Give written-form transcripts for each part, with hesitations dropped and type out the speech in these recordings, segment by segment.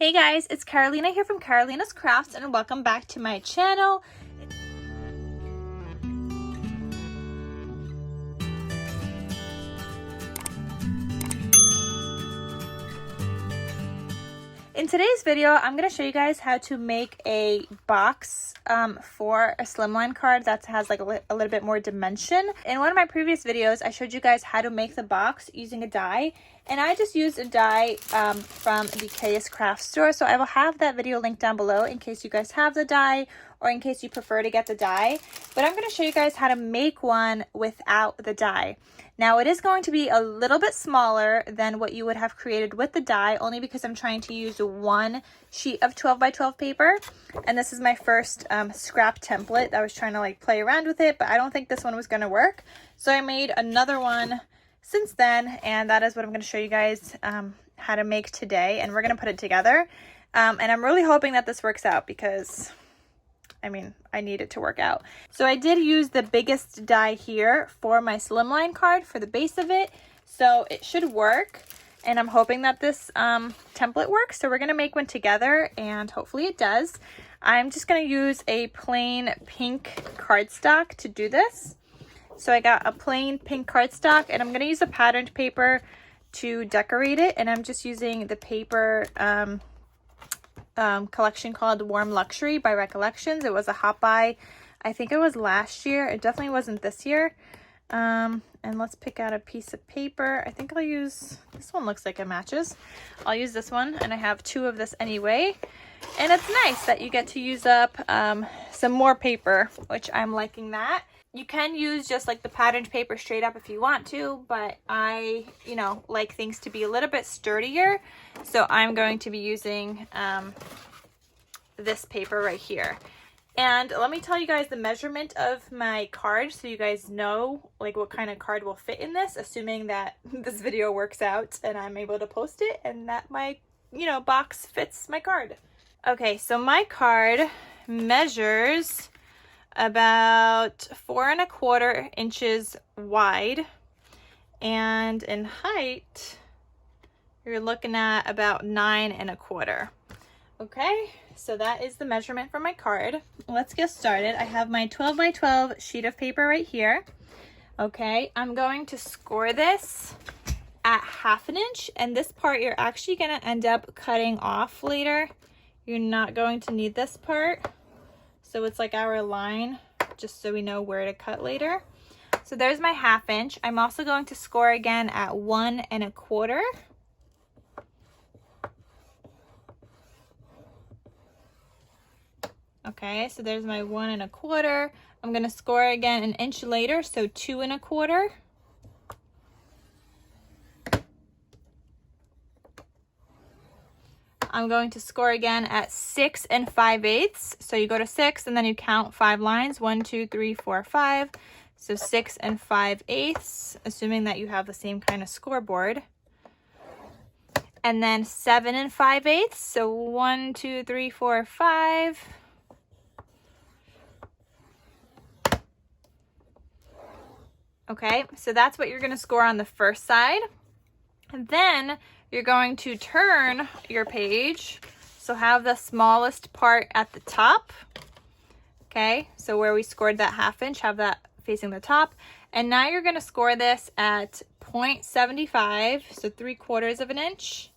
Hey guys, it's Carolina here from KarolinasKrafts and welcome back to my channel. In today's video, I'm going to show you guys how to make a box for a slimline card that has like a little bit more dimension. In one of my previous videos, I showed you guys how to make the box using a die. And I just used a die from the KarolinasKrafts store. So I will have that video linked down below in case you guys have the die or in case you prefer to get the die. But I'm going to show you guys how to make one without the die. Now it is going to be a little bit smaller than what you would have created with the die, only because I'm trying to use one sheet of 12 by 12 paper. And this is my first scrap template. I was trying to like play around with it, but I don't think this one was going to work. So I made another one since then, and that is what I'm going to show you guys how to make today. And we're going to put it together. And I'm really hoping that this works out because I need it to work out. So I did use the biggest die here for my slimline card for the base of it. So it should work. And I'm hoping that this template works. So we're going to make one together and hopefully it does. I'm just going to use a plain pink cardstock to do this. So I got a plain pink cardstock and I'm going to use a patterned paper to decorate it. And I'm just using the paper collection called Warm Luxury by Recollections. It was a hot buy. I think it was last year. It definitely wasn't this year. And let's pick out a piece of paper. I think I'll use, this one looks like it matches. I'll use this one, and I have two of this anyway. And it's nice that you get to use up some more paper, which I'm liking that. You can use just like the patterned paper straight up if you want to, but I, like things to be a little bit sturdier. So I'm going to be using this paper right here. And let me tell you guys the measurement of my card so you guys know like what kind of card will fit in this, assuming that this video works out and I'm able to post it and that my, box fits my card. Okay, so my card measures about 4 1/4 inches wide, and in height you're looking at about 9 1/4. Okay, so that is the measurement for my card. Let's get started. I have my 12 by 12 sheet of paper right here. Okay, I'm going to score this at 1/2 inch, and this part you're actually going to end up cutting off later. You're not going to need this part. So it's like our line, just so we know where to cut later. So there's my 1/2 inch. I'm also going to score again at 1 1/4. Okay, so there's my 1 1/4. I'm going to score again an inch later, so 2 1/4. I'm going to score again at 6 5/8. So you go to 6 and then you count 5 lines. 1, 2, 3, 4, 5. So 6 5/8, assuming that you have the same kind of scoreboard. And then 7 5/8. So 1, 2, 3, 4, 5. Okay, so that's what you're going to score on the first side. And then you're going to turn your page. So have the smallest part at the top. Okay, so where we scored that 1/2 inch, have that facing the top. And now you're going to score this at 0.75, so 3/4 of an inch.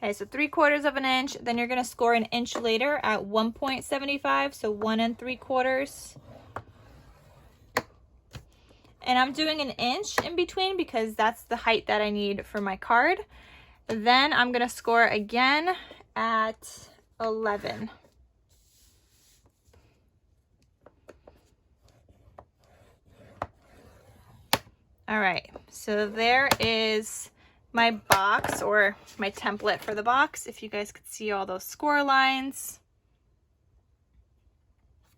Okay, so 3/4 of an inch. Then you're going to score an inch later at 1.75, so 1 3/4. And I'm doing an inch in between because that's the height that I need for my card. Then I'm going to score again at 11. All right, so there is my box, or my template for the box, if you guys could see all those score lines.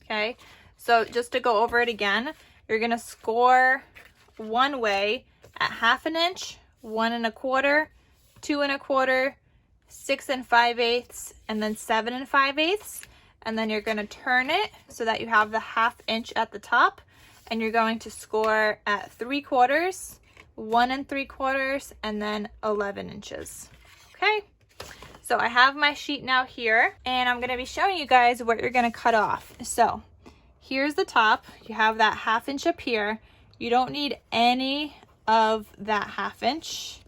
Okay, so just to go over it again, you're going to score one way at 1/2 inch, 1 1/4, 2 1/4, 6 5/8, and then 7 5/8. and then you're going to turn it so that you have the 1/2 inch at the top, and you're going to score at 3/4, 1 3/4, and then 11 inches. Okay, so I have my sheet now here, and I'm going to be showing you guys what you're going to cut off. So here's the top. You have that 1/2 inch up here. You don't need any of that 1/2 inch.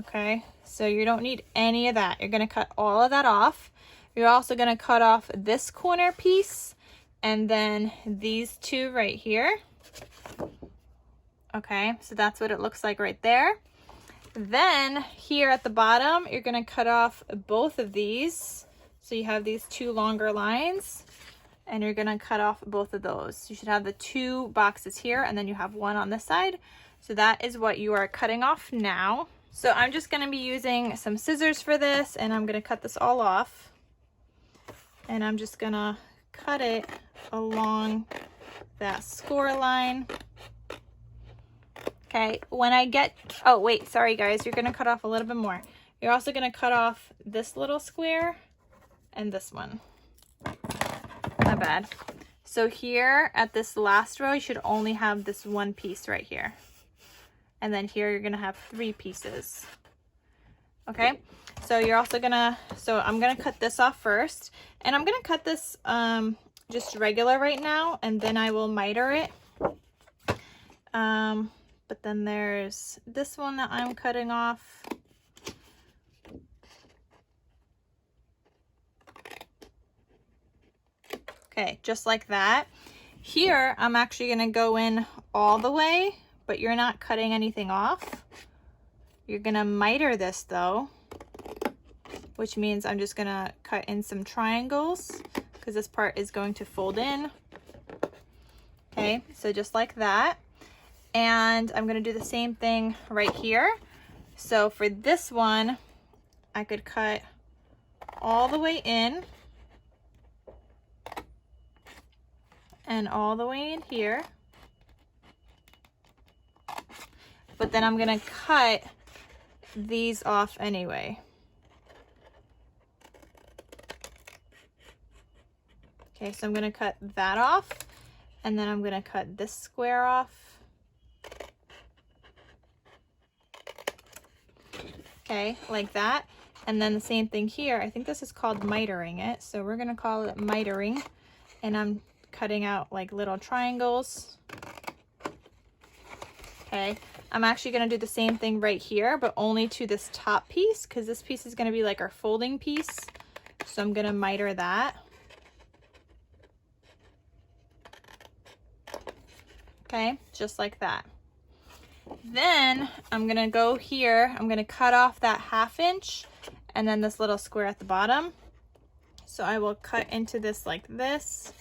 Okay, so you don't need any of that. You're going to cut all of that off. You're also going to cut off this corner piece and then these two right here. Okay, so that's what it looks like right there. Then here at the bottom, you're going to cut off both of these. So you have these 2 longer lines, and you're going to cut off both of those. You should have the 2 boxes here, and then you have 1 on this side. So that is what you are cutting off now. So I'm just going to be using some scissors for this, and I'm going to cut this all off. And I'm just going to cut it along that score line. Okay, when I get, oh wait, sorry guys, you're going to cut off a little bit more. You're also going to cut off this little square and this one. Not bad. So here at this last row, you should only have this 1 piece right here. And then here you're going to have 3 pieces. Okay, so you're also going to, so I'm going to cut this off first. And I'm going to cut this just regular right now, and then I will miter it. But then there's this one that I'm cutting off. Okay, just like that. Here, I'm actually going to go in all the way, but you're not cutting anything off. You're going to miter this though, which means I'm just going to cut in some triangles because this part is going to fold in. Okay, so just like that. And I'm going to do the same thing right here. So for this one, I could cut all the way in and all the way in here. But then I'm going to cut these off anyway. Okay, so I'm going to cut that off, and then I'm going to cut this square off. Okay, like that. And then the same thing here. I think this is called mitering it. So we're going to call it mitering. And I'm cutting out like little triangles. Okay, I'm actually going to do the same thing right here, but only to this top piece, because this piece is going to be like our folding piece. So I'm going to miter that. Okay, just like that. Then I'm going to go here, I'm going to cut off that 1/2 inch and then this little square at the bottom. So I will cut into this like this,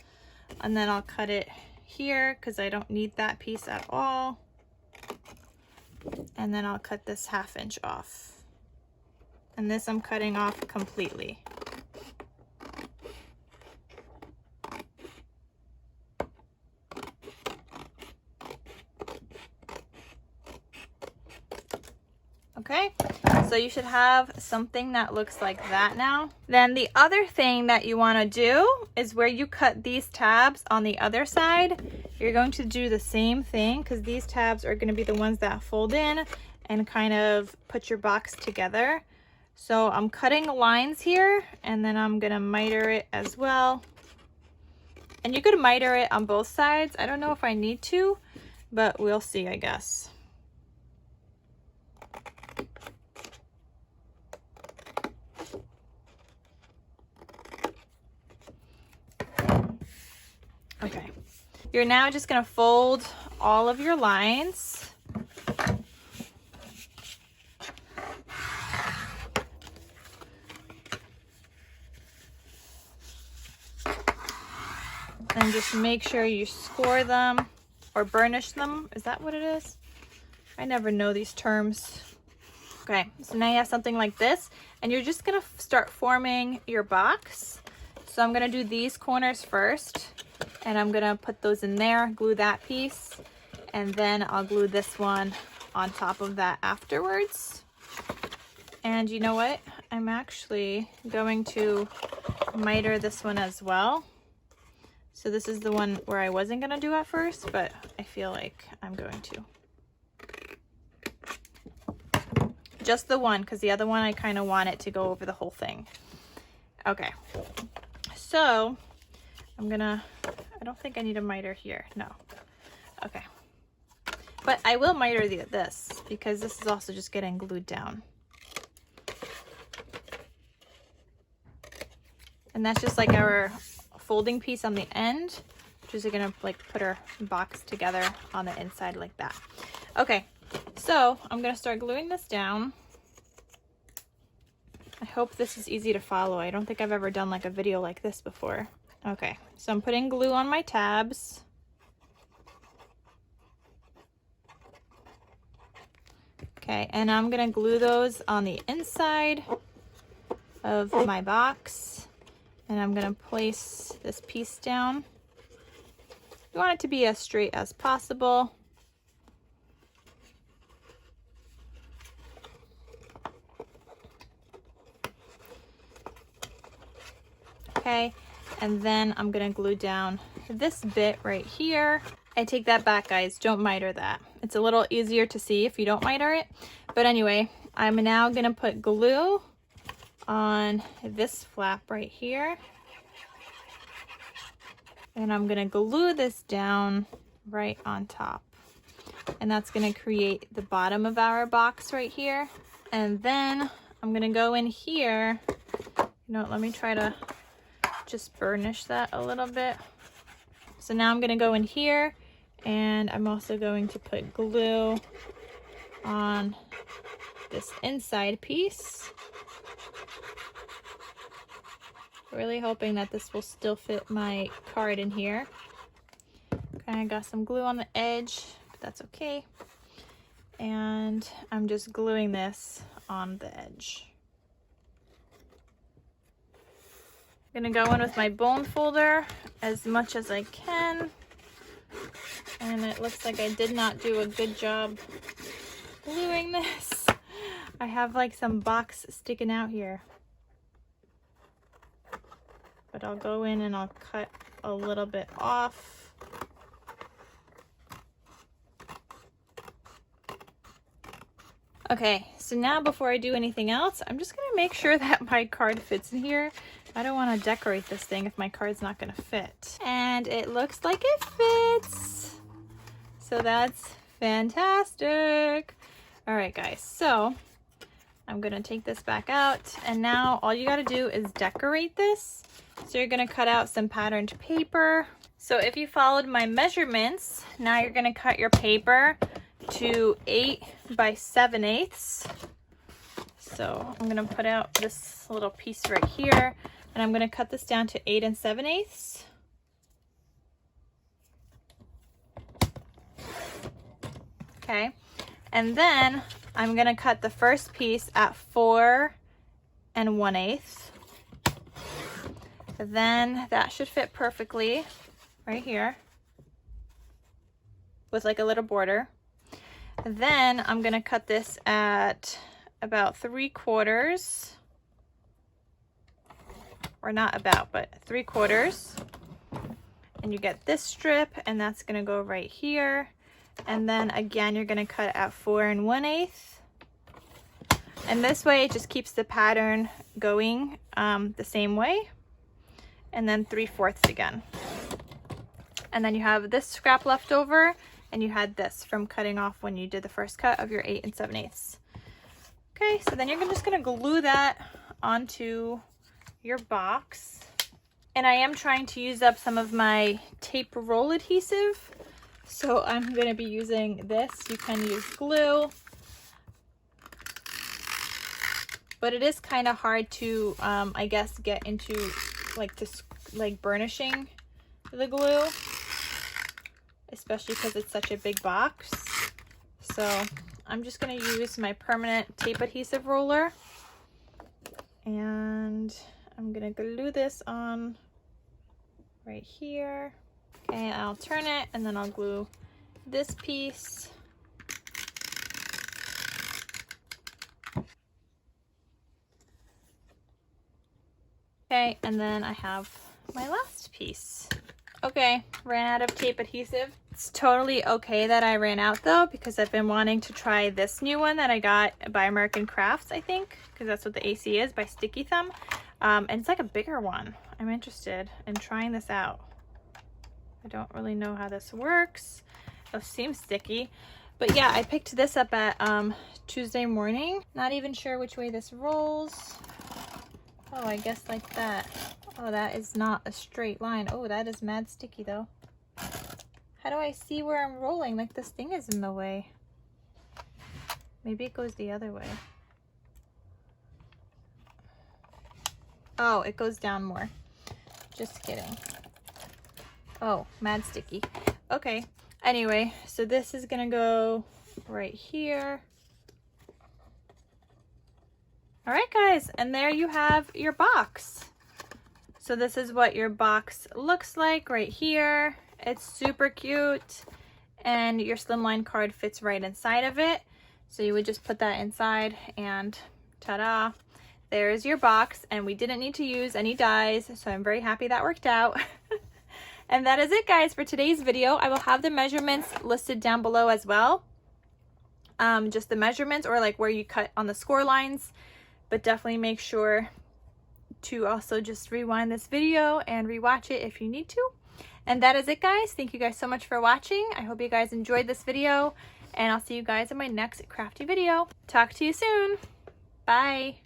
and then I'll cut it here because I don't need that piece at all. And then I'll cut this 1/2 inch off. And this I'm cutting off completely. Okay, so you should have something that looks like that now. Then the other thing that you want to do is where you cut these tabs on the other side, you're going to do the same thing, because these tabs are going to be the ones that fold in and kind of put your box together. So I'm cutting lines here, and then I'm going to miter it as well. And you could miter it on both sides. I don't know if I need to, but we'll see, I guess. Okay, you're now just going to fold all of your lines. And just make sure you score them or burnish them. Is that what it is? I never know these terms. Okay, so now you have something like this, and you're just going to start forming your box. So I'm going to do these corners first. And I'm going to put those in there, glue that piece, and then I'll glue this one on top of that afterwards. And you know what? I'm actually going to miter this one as well. So this is the one where I wasn't gonna do at first, but I feel like I'm going to. Just the one, because the other one I kind of want it to go over the whole thing. Okay, so I'm gonna, I don't think I need a miter here, no. Okay, but I will miter this because this is also just getting glued down. And that's just like our folding piece on the end, which is gonna like put our box together on the inside like that. Okay, so I'm gonna start gluing this down. I hope this is easy to follow. I don't think I've ever done like a video like this before. Okay, so I'm putting glue on my tabs. Okay, and I'm gonna glue those on the inside of my box. And I'm gonna place this piece down. You want it to be as straight as possible. Okay, and then I'm gonna glue down this bit right here. I take that back, guys, don't miter that. It's a little easier to see if you don't miter it. But anyway, I'm now gonna put glue on this flap right here. And I'm gonna glue this down right on top. And that's gonna create the bottom of our box right here. And then I'm gonna go in here. Let me try to just burnish that a little bit. So now I'm gonna go in here and I'm also going to put glue on this inside piece. Really hoping that this will still fit my card in here. Okay, I got some glue on the edge, but that's okay. And I'm just gluing this on the edge. I'm gonna go in with my bone folder as much as I can. And it looks like I did not do a good job gluing this. I have like some box sticking out here. But I'll go in and I'll cut a little bit off. Okay, so now before I do anything else, I'm just gonna make sure that my card fits in here. I don't want to decorate this thing if my card's not gonna fit. And it looks like it fits. So that's fantastic. All right, guys, so I'm gonna take this back out, and now all you gotta do is decorate this. So you're gonna cut out some patterned paper. So if you followed my measurements, now you're gonna cut your paper to 8 by 7/8. So I'm gonna put out this little piece right here, and I'm gonna cut this down to 8 7/8. Okay, and then I'm gonna cut the first piece at 4 1/8. Then that should fit perfectly right here with like a little border. Then I'm gonna cut this at about 3/4, or not about, but 3/4. And you get this strip, and that's gonna go right here. And then again, you're gonna cut at 4 1/8. And this way it just keeps the pattern going the same way. And then 3/4 again. And then you have this scrap left over, and you had this from cutting off when you did the first cut of your 8 7/8. Okay, so then you're just gonna glue that onto your box. And I am trying to use up some of my tape roll adhesive. So I'm gonna be using this. You can use glue. But it is kind of hard to, I guess, get into like burnishing the glue, especially because it's such a big box. So I'm just going to use my permanent tape adhesive roller, and I'm going to glue this on right here. Okay, I'll turn it, and then I'll glue this piece. Okay, and then I have my last piece. Okay, ran out of tape adhesive. It's totally okay that I ran out though, because I've been wanting to try this new one that I got by American Crafts, I think, because that's what the AC is, by Sticky Thumb. And it's like a bigger one. I'm interested in trying this out. I don't really know how this works. It seems sticky. But yeah, I picked this up at Tuesday morning. Not even sure which way this rolls. Oh, I guess like that. Oh, that is not a straight line. Oh, that is mad sticky though. How do I see where I'm rolling? Like this thing is in the way. Maybe it goes the other way. Oh, it goes down more. Just kidding. Oh, mad sticky. Okay. Anyway, so this is gonna go right here. All right, guys, and there you have your box. So this is what your box looks like right here. It's super cute, and your slimline card fits right inside of it. So you would just put that inside and ta-da, there's your box. And we didn't need to use any dies, so I'm very happy that worked out. And that is it, guys, for today's video. I will have the measurements listed down below as well. Just the measurements, or like where you cut on the score lines, but definitely make sure to also just rewind this video and rewatch it if you need to. And that is it, guys. Thank you guys so much for watching. I hope you guys enjoyed this video, and I'll see you guys in my next crafty video. Talk to you soon. Bye.